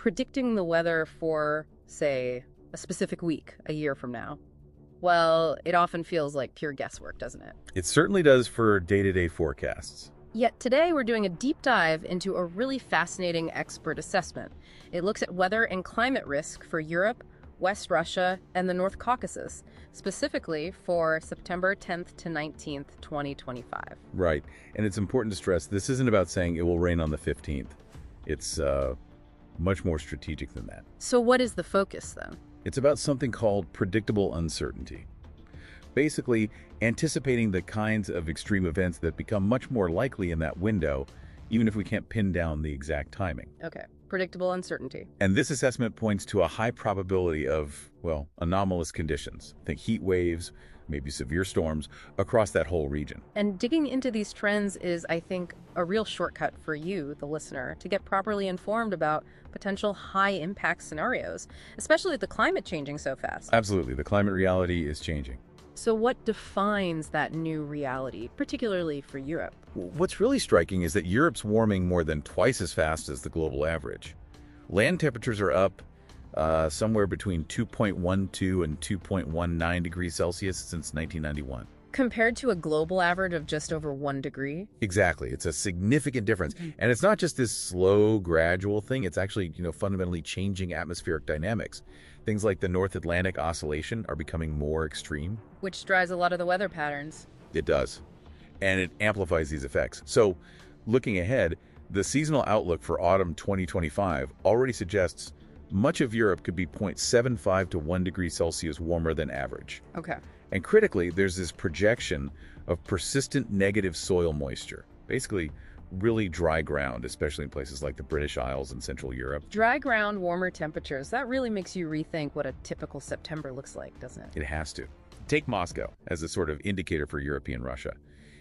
predicting the weather for, say, a specific week, a year from now, well, it often feels like pure guesswork, doesn't it? It certainly does for day-to-day forecasts. Yet today we're doing a deep dive into a really fascinating expert assessment. It looks at weather and climate risk for Europe, West Russia, and the North Caucasus, specifically for September 10th to 19th, 2025. Right. And it's important to stress this isn't about saying it will rain on the 15th. It's much more strategic than that. So what is the focus, then? It's about something called predictable uncertainty. Basically, anticipating the kinds of extreme events that become much more likely in that window, even if we can't pin down the exact timing. Okay, predictable uncertainty. And this assessment points to a high probability of, well, anomalous conditions. Think heat waves, maybe severe storms, across that whole region. And digging into these trends is, I think, a real shortcut for you, the listener, to get properly informed about potential high-impact scenarios, especially with the climate changing so fast. Absolutely. The climate reality is changing. So what defines that new reality, particularly for Europe? What's really striking is that Europe's warming more than twice as fast as the global average. Land temperatures are up somewhere between 2.12 and 2.19 degrees Celsius since 1991. Compared to a global average of just over 1 degree? Exactly. It's a significant difference. And it's not just this slow, gradual thing. It's actually, fundamentally changing atmospheric dynamics. Things like the North Atlantic Oscillation are becoming more extreme. Which drives a lot of the weather patterns. It does. And it amplifies these effects. So, looking ahead, the seasonal outlook for autumn 2025 already suggests much of Europe could be 0.75 to 1 degree Celsius warmer than average. Okay. And critically, there's this projection of persistent negative soil moisture, basically really dry ground, especially in places like the British Isles and Central Europe. Dry ground, warmer temperatures, that really makes you rethink what a typical September looks like, doesn't it? It has to. Take Moscow as a sort of indicator for European Russia.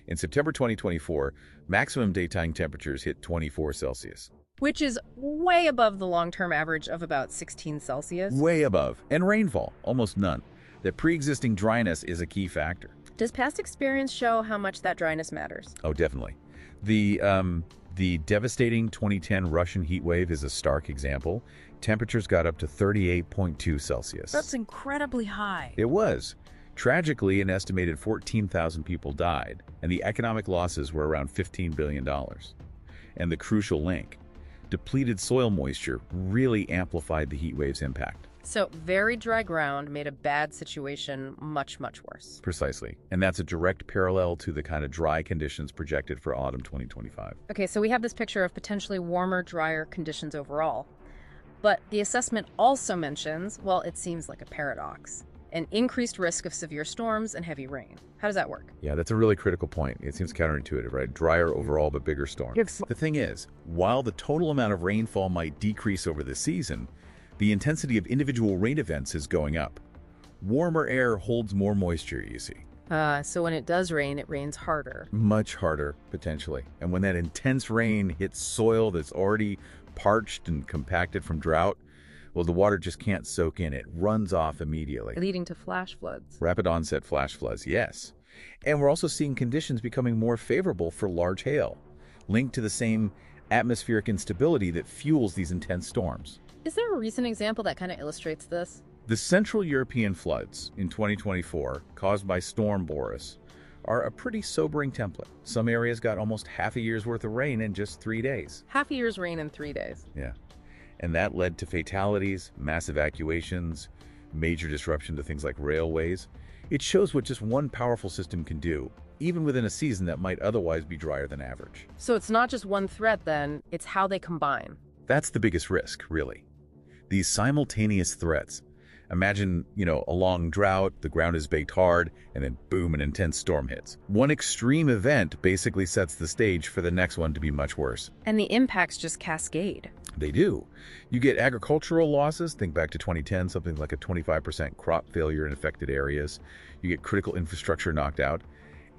In September 2024, maximum daytime temperatures hit 24 Celsius. Which is way above the long-term average of about 16 Celsius. Way above. And rainfall, almost none. That pre-existing dryness is a key factor. Does past experience show how much that dryness matters? Oh, definitely. The devastating 2010 Russian heat wave is a stark example. Temperatures got up to 38.2 Celsius. That's incredibly high. It was. Tragically, an estimated 14,000 people died, and the economic losses were around $15 billion. And the crucial link, depleted soil moisture really amplified the heat wave's impact. So very dry ground made a bad situation much, much worse. Precisely. And that's a direct parallel to the kind of dry conditions projected for autumn 2025. Okay, so we have this picture of potentially warmer, drier conditions overall. But the assessment also mentions, well, it seems like a paradox, an increased risk of severe storms and heavy rain. How does that work? Yeah, that's a really critical point. It seems counterintuitive, right? Drier overall, but bigger storms. The thing is, while the total amount of rainfall might decrease over the season, the intensity of individual rain events is going up. Warmer air holds more moisture, you see. So when it does rain, it rains harder. Much harder, potentially. And when that intense rain hits soil that's already parched and compacted from drought, well, the water just can't soak in. It runs off immediately. Leading to flash floods. Rapid onset flash floods, yes. And we're also seeing conditions becoming more favorable for large hail, linked to the same atmospheric instability that fuels these intense storms. Is there a recent example that kind of illustrates this? The Central European floods in 2024, caused by Storm Boris, are a pretty sobering template. Some areas got almost half a year's worth of rain in just 3 days. Half a year's rain in 3 days. Yeah. And that led to fatalities, mass evacuations, major disruption to things like railways. It shows what just one powerful system can do, even within a season that might otherwise be drier than average. So it's not just one threat then, it's how they combine. That's the biggest risk, really. These simultaneous threats. Imagine, a long drought, the ground is baked hard, and then boom, an intense storm hits. One extreme event basically sets the stage for the next one to be much worse. And the impacts just cascade. They do. You get agricultural losses, think back to 2010, something like a 25% crop failure in affected areas. You get critical infrastructure knocked out.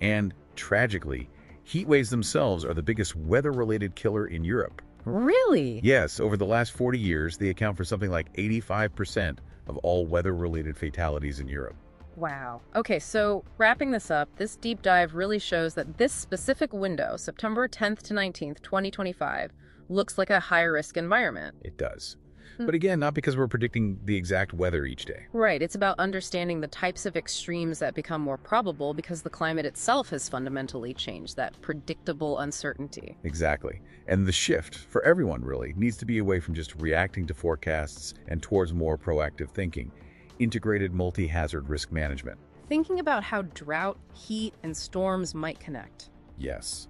And tragically, heat waves themselves are the biggest weather-related killer in Europe. Really? Yes, over the last 40 years, they account for something like 85% of all weather-related fatalities in Europe. Wow. Okay, so wrapping this up, this deep dive really shows that this specific window, September 10th to 19th, 2025, looks like a high-risk environment. It does. But again, not because we're predicting the exact weather each day. Right, it's about understanding the types of extremes that become more probable because the climate itself has fundamentally changed, that predictable uncertainty. Exactly. And the shift, for everyone really, needs to be away from just reacting to forecasts and towards more proactive thinking, integrated multi-hazard risk management. Thinking about how drought, heat, and storms might connect. Yes.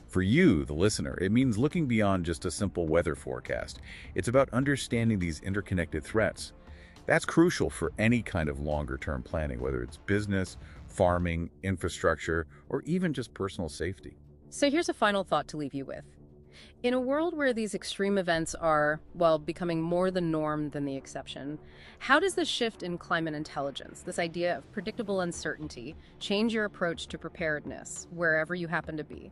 For you, the listener, it means looking beyond just a simple weather forecast. It's about understanding these interconnected threats. That's crucial for any kind of longer-term planning, whether it's business, farming, infrastructure, or even just personal safety. So here's a final thought to leave you with. In a world where these extreme events are, well, becoming more the norm than the exception, how does the shift in climate intelligence, this idea of predictable uncertainty, change your approach to preparedness wherever you happen to be?